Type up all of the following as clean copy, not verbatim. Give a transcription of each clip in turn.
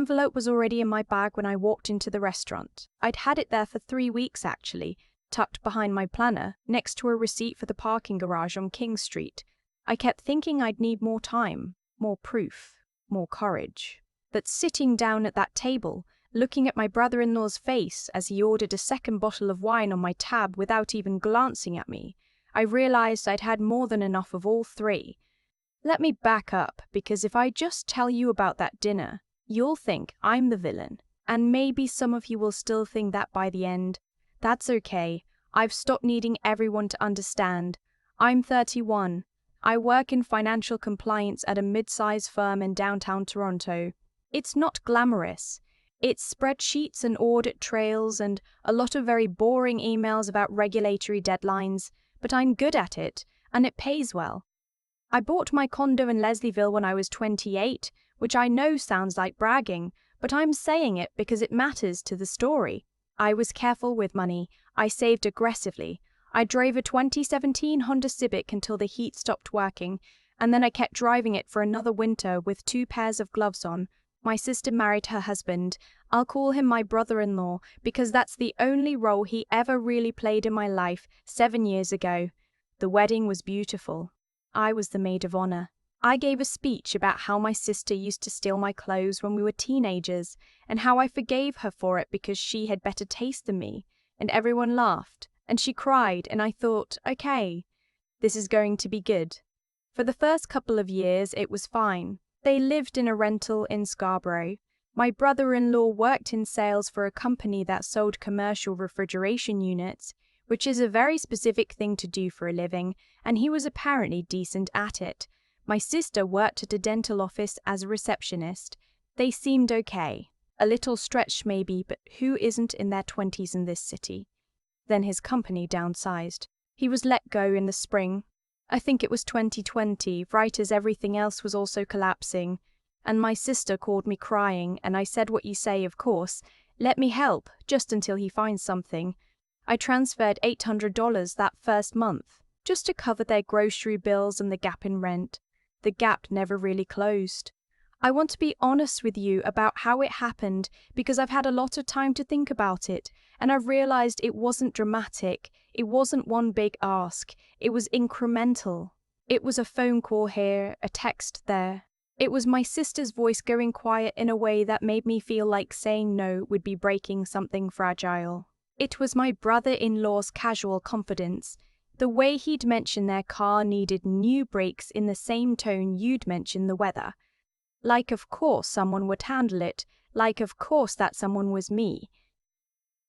envelope was already in my bag when I walked into the restaurant. I'd had it there for 3 weeks actually, tucked behind my planner, next to a receipt for the parking garage on King Street. I kept thinking I'd need more time, more proof, more courage. But sitting down at that table, looking at my brother-in-law's face as he ordered a second bottle of wine on my tab without even glancing at me, I realized I'd had more than enough of all three. Let me back up, because if I just tell you about that dinner, you'll think I'm the villain, and maybe some of you will still think that by the end. That's okay. I've stopped needing everyone to understand. I'm 31. I work in financial compliance at a mid-size firm in downtown Toronto. It's not glamorous. It's spreadsheets and audit trails and a lot of very boring emails about regulatory deadlines, but I'm good at it, and it pays well. I bought my condo in Leslieville when I was 28, which I know sounds like bragging, but I'm saying it because it matters to the story. I was careful with money. I saved aggressively. I drove a 2017 Honda Civic until the heat stopped working, and then I kept driving it for another winter with 2 pairs of gloves on. My sister married her husband. I'll call him my brother-in-law because that's the only role he ever really played in my life 7 years ago. The wedding was beautiful. I was the maid of honor. I gave a speech about how my sister used to steal my clothes when we were teenagers and how I forgave her for it because she had better taste than me, and everyone laughed, and she cried, and I thought, okay, this is going to be good. For the first couple of years, it was fine. They lived in a rental in Scarborough. My brother-in-law worked in sales for a company that sold commercial refrigeration units, which is a very specific thing to do for a living, and he was apparently decent at it. My sister worked at a dental office as a receptionist. They seemed okay. A little stretched maybe, but who isn't in their 20s in this city? Then his company downsized. He was let go in the spring. I think it was 2020, right as everything else was also collapsing. And my sister called me crying, and I said what you say, of course. Let me help, just until he finds something. I transferred $800 that first month, just to cover their grocery bills and the gap in rent. The gap never really closed. I want to be honest with you about how it happened because I've had a lot of time to think about it, and I've realized it wasn't dramatic, it wasn't one big ask, it was incremental. It was a phone call here, a text there. It was my sister's voice going quiet in a way that made me feel like saying no would be breaking something fragile. It was my brother-in-law's casual confidence, the way he'd mention their car needed new brakes in the same tone you'd mention the weather. Like of course someone would handle it, like of course that someone was me.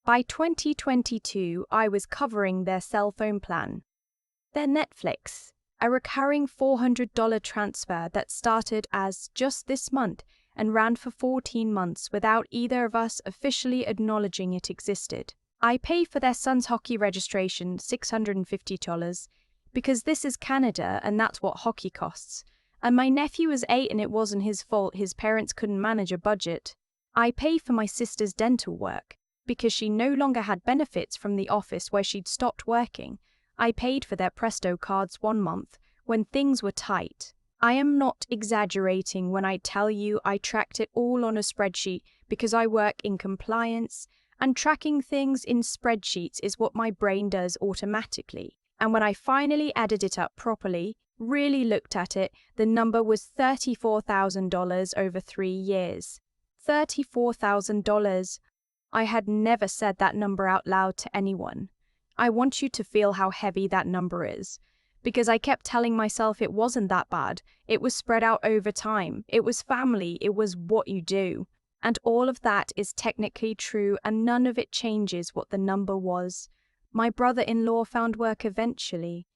By 2022, I was covering their cell phone plan, their Netflix, a recurring $400 transfer that started as just this month and ran for 14 months without either of us officially acknowledging it existed. I pay for their son's hockey registration, $650, because this is Canada and that's what hockey costs. And my nephew is 8 and it wasn't his fault his parents couldn't manage a budget. I pay for my sister's dental work, because she no longer had benefits from the office where she'd stopped working. I paid for their Presto cards 1 month when things were tight. I am not exaggerating when I tell you I tracked it all on a spreadsheet because I work in compliance, and tracking things in spreadsheets is what my brain does automatically. And when I finally added it up properly, really looked at it, the number was $34,000 over 3 years. $34,000. I had never said that number out loud to anyone. I want you to feel how heavy that number is, because I kept telling myself it wasn't that bad. It was spread out over time. It was family. It was what you do. And all of that is technically true, and none of it changes what the number was. My brother-in-law found work eventually.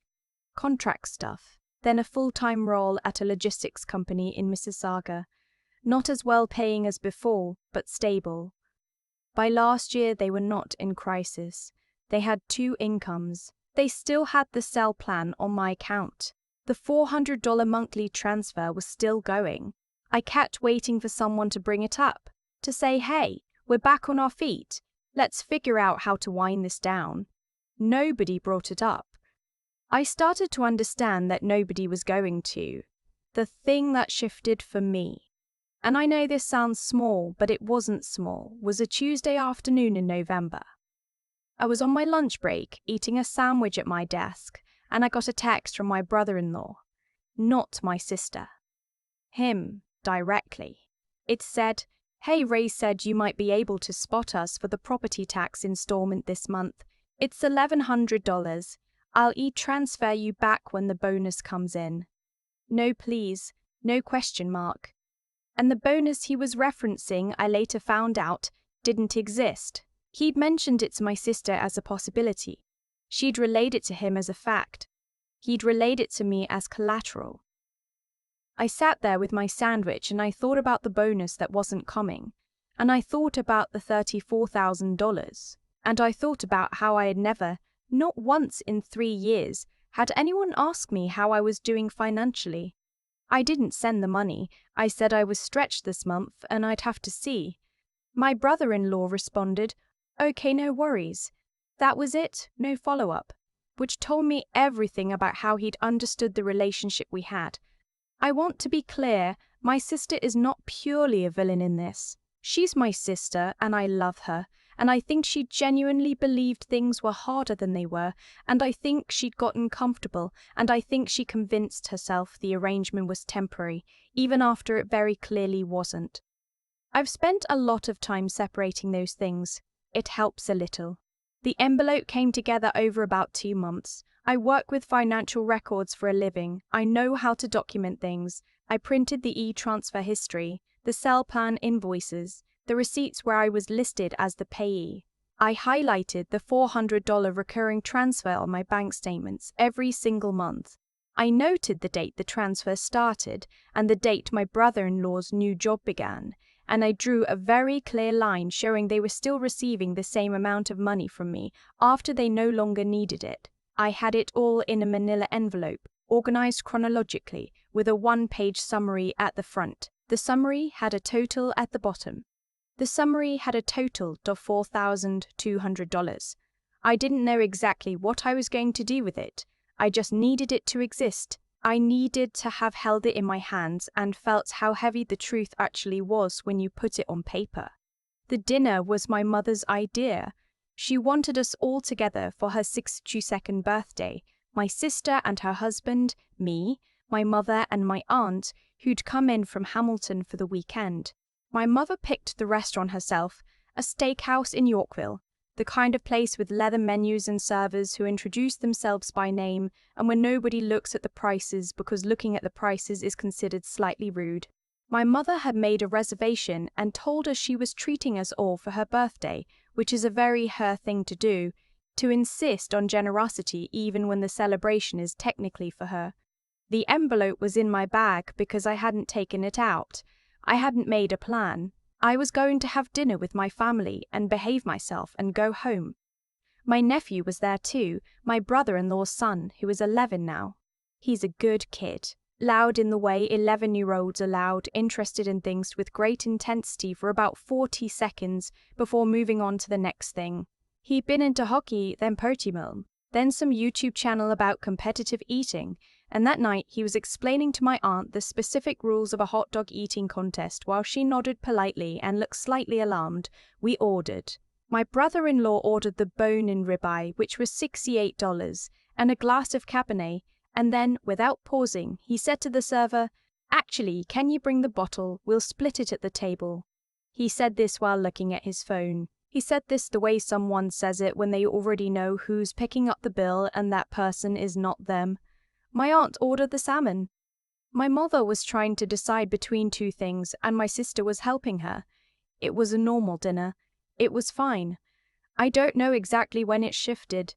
Contract stuff. Then a full-time role at a logistics company in Mississauga. Not as well paying as before, but stable. By last year, they were not in crisis. They had 2 incomes. They still had the cell plan on my account. The $400 monthly transfer was still going. I kept waiting for someone to bring it up, to say, hey, we're back on our feet. Let's figure out how to wind this down. Nobody brought it up. I started to understand that nobody was going to. The thing that shifted for me. And I know this sounds small, but it wasn't small. It was a Tuesday afternoon in November. I was on my lunch break, eating a sandwich at my desk, and I got a text from my brother-in-law. Not my sister. Him, directly. It said, "Hey, Ray said you might be able to spot us for the property tax installment this month. It's $1,100. I'll transfer you back when the bonus comes in." No please, no question mark. And the bonus he was referencing, I later found out, didn't exist. He'd mentioned it to my sister as a possibility. She'd relayed it to him as a fact. He'd relayed it to me as collateral. I sat there with my sandwich and I thought about the bonus that wasn't coming. And I thought about the $34,000. And I thought about how I had never, not once in 3 years, had anyone ask me how I was doing financially. I didn't send the money. I said I was stretched this month and I'd have to see. My brother-in-law responded, "Okay, no worries." That was it, no follow-up, which told me everything about how he'd understood the relationship we had. I want to be clear, my sister is not purely a villain in this. She's my sister and I love her, and I think she genuinely believed things were harder than they were, and I think she'd gotten comfortable, and I think she convinced herself the arrangement was temporary, even after it very clearly wasn't. I've spent a lot of time separating those things. It helps a little. The envelope came together over about 2 months. I work with financial records for a living. I know how to document things. I printed the e-transfer history, the sell plan invoices, the receipts where I was listed as the payee. I highlighted the $400 recurring transfer on my bank statements every single month. I noted the date the transfer started and the date my brother-in-law's new job began, and I drew a very clear line showing they were still receiving the same amount of money from me after they no longer needed it. I had it all in a manila envelope, organized chronologically, with a 1-page summary at the front. The summary had a total at the bottom. The summary had a total of $4,200. I didn't know exactly what I was going to do with it. I just needed it to exist. I needed to have held it in my hands and felt how heavy the truth actually was when you put it on paper. The dinner was my mother's idea. She wanted us all together for her 62nd birthday, my sister and her husband, me, my mother and my aunt, who'd come in from Hamilton for the weekend. My mother picked the restaurant herself, a steakhouse in Yorkville, the kind of place with leather menus and servers who introduce themselves by name and where nobody looks at the prices because looking at the prices is considered slightly rude. My mother had made a reservation and told us she was treating us all for her birthday, which is a very her thing to do, to insist on generosity even when the celebration is technically for her. The envelope was in my bag because I hadn't taken it out. I hadn't made a plan. I was going to have dinner with my family and behave myself and go home. My nephew was there too, my brother-in-law's son, who is 11 now. He's a good kid, loud in the way 11-year-olds are loud, interested in things with great intensity for about 40 seconds before moving on to the next thing. He'd been into hockey, then Pokemon, then some YouTube channel about competitive eating, and that night he was explaining to my aunt the specific rules of a hot dog eating contest while she nodded politely and looked slightly alarmed. We ordered. My brother-in-law ordered the bone-in ribeye, which was $68, and a glass of Cabernet, and then, without pausing, he said to the server, "Actually, can you bring the bottle? We'll split it at the table." He said this while looking at his phone. He said this the way someone says it when they already know who's picking up the bill and that person is not them. My aunt ordered the salmon. My mother was trying to decide between 2 things and my sister was helping her. It was a normal dinner. It was fine. I don't know exactly when it shifted.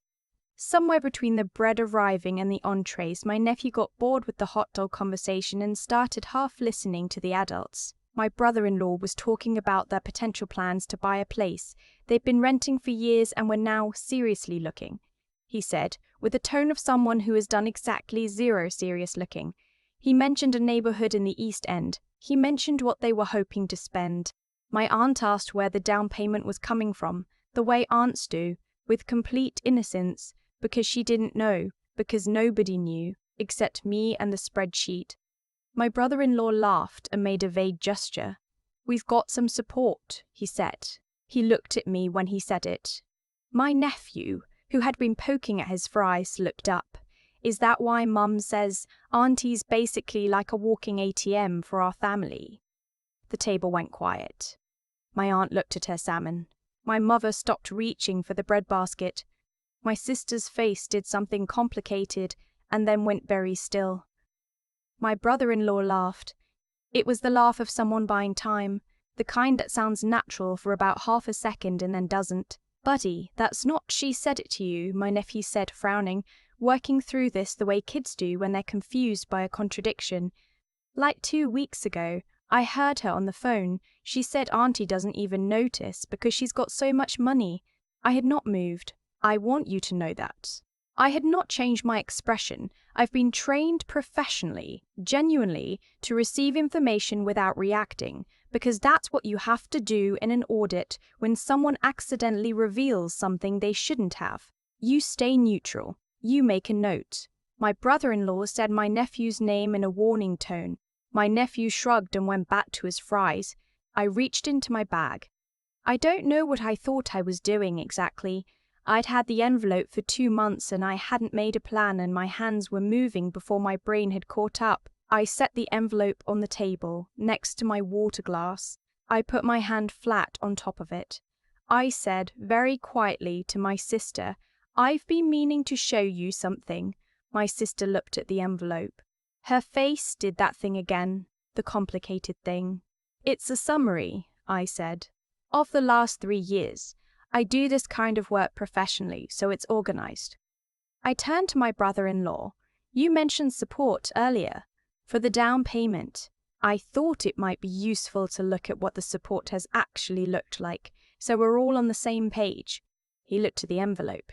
Somewhere between the bread arriving and the entrees, my nephew got bored with the hot dog conversation and started half listening to the adults. My brother-in-law was talking about their potential plans to buy a place they'd been renting for years and were now seriously looking. He said, with the tone of someone who has done exactly 0 serious looking. He mentioned a neighborhood in the East End. He mentioned what they were hoping to spend. My aunt asked where the down payment was coming from, the way aunts do, with complete innocence, because she didn't know, because nobody knew, except me and the spreadsheet. My brother-in-law laughed and made a vague gesture. "We've got some support," he said. He looked at me when he said it. My nephew, who had been poking at his fries, looked up. "Is that why Mum says Auntie's basically like a walking ATM for our family?" The table went quiet. My aunt looked at her salmon. My mother stopped reaching for the bread basket. My sister's face did something complicated and then went very still. My brother-in-law laughed. It was the laugh of someone buying time, the kind that sounds natural for about half a second and then doesn't. "Buddy, that's not she said it to you," my nephew said, frowning, working through this the way kids do when they're confused by a contradiction. "Like 2 weeks ago, I heard her on the phone. She said Auntie doesn't even notice because she's got so much money." I had not moved. I want you to know that. I had not changed my expression. I've been trained professionally, genuinely, to receive information without reacting, because that's what you have to do in an audit when someone accidentally reveals something they shouldn't have. You stay neutral. You make a note. My brother-in-law said my nephew's name in a warning tone. My nephew shrugged and went back to his fries. I reached into my bag. I don't know what I thought I was doing exactly. I'd had the envelope for 2 months and I hadn't made a plan, and my hands were moving before my brain had caught up. I set the envelope on the table, next to my water glass. I put my hand flat on top of it. I said very quietly to my sister, "I've been meaning to show you something." My sister looked at the envelope. Her face did that thing again, the complicated thing. "It's a summary," I said, "of the last 3 years. I do this kind of work professionally, so it's organized." I turned to my brother-in-law. "You mentioned support earlier. For the down payment. I thought it might be useful to look at what the support has actually looked like, so we're all on the same page." He looked at the envelope.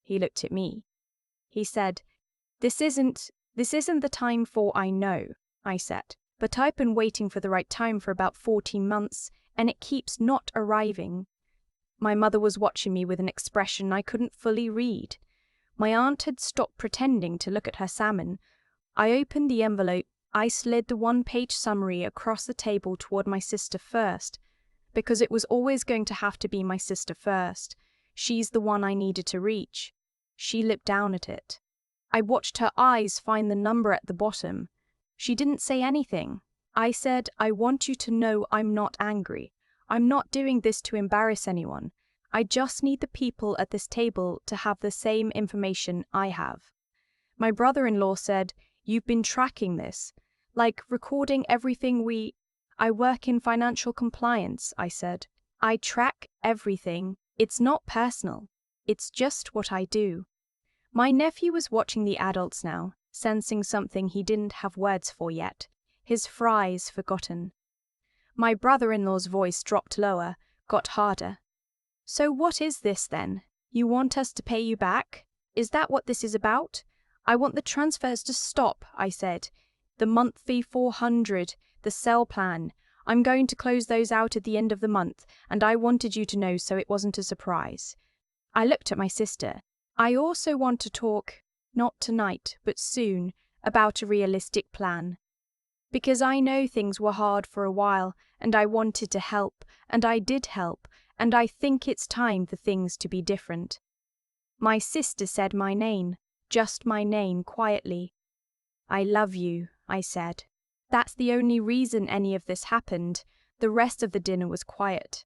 He looked at me. He said, This isn't the time for." "I know," I said, "but I've been waiting for the right time for about 14 months, and it keeps not arriving." My mother was watching me with an expression I couldn't fully read. My aunt had stopped pretending to look at her salmon. I opened the envelope. I slid the 1-page summary across the table toward my sister first, because it was always going to have to be my sister first. She's the one I needed to reach. She looked down at it. I watched her eyes find the number at the bottom. She didn't say anything. I said, "I want you to know I'm not angry. I'm not doing this to embarrass anyone. I just need the people at this table to have the same information I have." My brother-in-law said, "You've been tracking this, like recording everything we—" "I work in financial compliance," I said. "I track everything. It's not personal. It's just what I do." My nephew was watching the adults now, sensing something he didn't have words for yet. His fries forgotten. My brother-in-law's voice dropped lower, got harder. "So what is this then? You want us to pay you back? Is that what this is about?" "I want the transfers to stop," I said. "The month fee 400, the cell plan. I'm going to close those out at the end of the month, and I wanted you to know so it wasn't a surprise." I looked at my sister. "I also want to talk, not tonight, but soon, about a realistic plan. Because I know things were hard for a while, and I wanted to help, and I did help, and I think it's time for things to be different." My sister said my name, just my name, quietly. "I love you," I said. That's the only reason any of this happened. The rest of the dinner was quiet.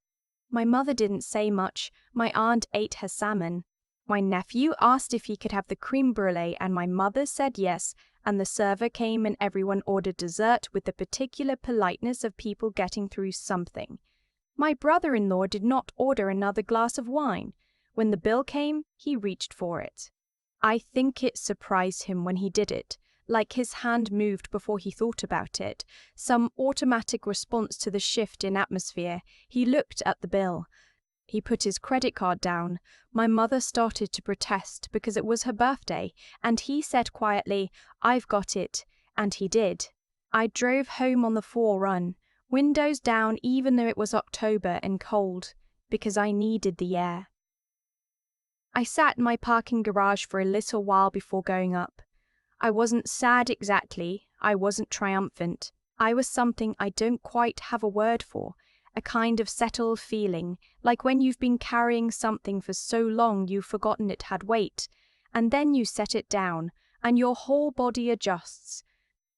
My mother didn't say much. My aunt ate her salmon. My nephew asked if he could have the creme brulee, and my mother said yes, and the server came and everyone ordered dessert with the particular politeness of people getting through something. My brother-in-law did not order another glass of wine. When the bill came, he reached for it. I think it surprised him when he did it, like his hand moved before he thought about it, some automatic response to the shift in atmosphere. He looked at the bill. He put his credit card down. My mother started to protest because it was her birthday, and he said quietly, "I've got it," and he did. I drove home on the 4-run, windows down even though it was October and cold, because I needed the air. I sat in my parking garage for a little while before going up. I wasn't sad exactly. I wasn't triumphant. I was something I don't quite have a word for. a kind of settled feeling, like when you've been carrying something for so long you've forgotten it had weight, and then you set it down, and your whole body adjusts.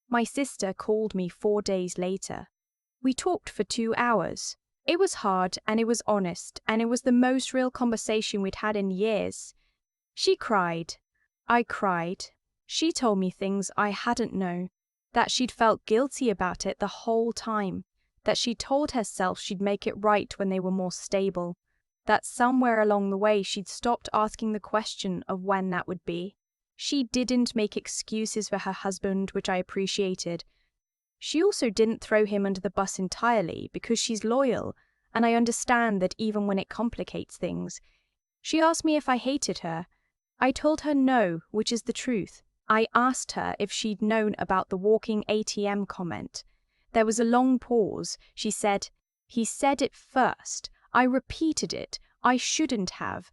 My sister called me 4 days later. We talked for 2 hours. It was hard, and it was honest, and it was the most real conversation we'd had in years. She cried. I cried. She told me things I hadn't known, that she'd felt guilty about it the whole time, that she told herself she'd make it right when they were more stable, that somewhere along the way she'd stopped asking the question of when that would be. She didn't make excuses for her husband, which I appreciated. She also didn't throw him under the bus entirely because she's loyal, and I understand that even when it complicates things. She asked me if I hated her. I told her no, which is the truth. I asked her if she'd known about the walking ATM comment. There was a long pause. She said, "He said it first. I repeated it. I shouldn't have."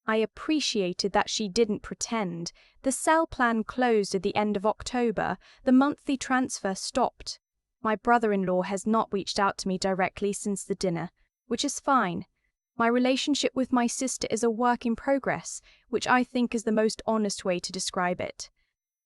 I appreciated that she didn't pretend. The cell plan closed at the end of October. The monthly transfer stopped. My brother-in-law has not reached out to me directly since the dinner, which is fine. My relationship with my sister is a work in progress, which I think is the most honest way to describe it.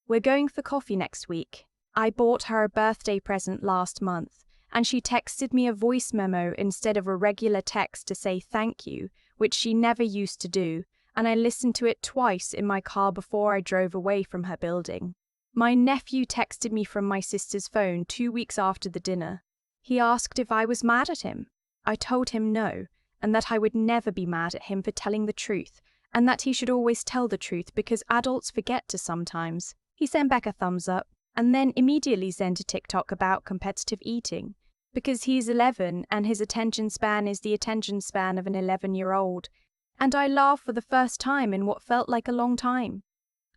We're going for coffee next week. I bought her a birthday present last month, and she texted me a voice memo instead of a regular text to say thank you, which she never used to do, and I listened to it twice in my car before I drove away from her building. My nephew texted me from my sister's phone 2 weeks after the dinner. He asked if I was mad at him. I told him no, and that I would never be mad at him for telling the truth, and that he should always tell the truth because adults forget to sometimes. He sent back a thumbs up, and then immediately sent a TikTok about competitive eating, because he's 11 and his attention span is the attention span of an 11-year-old, and I laughed for the first time in what felt like a long time.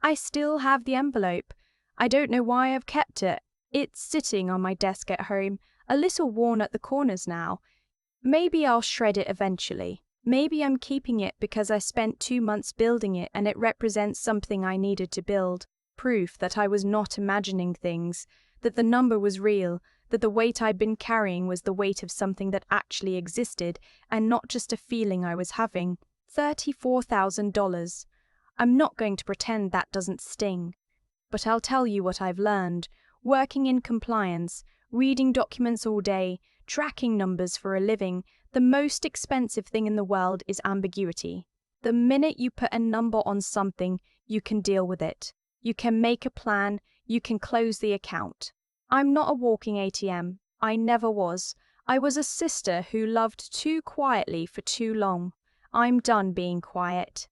I still have the envelope. I don't know why I've kept it. It's sitting on my desk at home, a little worn at the corners now. Maybe I'll shred it eventually. Maybe I'm keeping it because I spent 2 months building it and it represents something I needed to build. Proof that I was not imagining things, that the number was real, that the weight I'd been carrying was the weight of something that actually existed and not just a feeling I was having. $34,000. I'm not going to pretend that doesn't sting. But I'll tell you what I've learned. Working in compliance, reading documents all day, tracking numbers for a living, the most expensive thing in the world is ambiguity. The minute you put a number on something, you can deal with it. You can make a plan, you can close the account. I'm not a walking ATM. I never was. I was a sister who loved too quietly for too long. I'm done being quiet.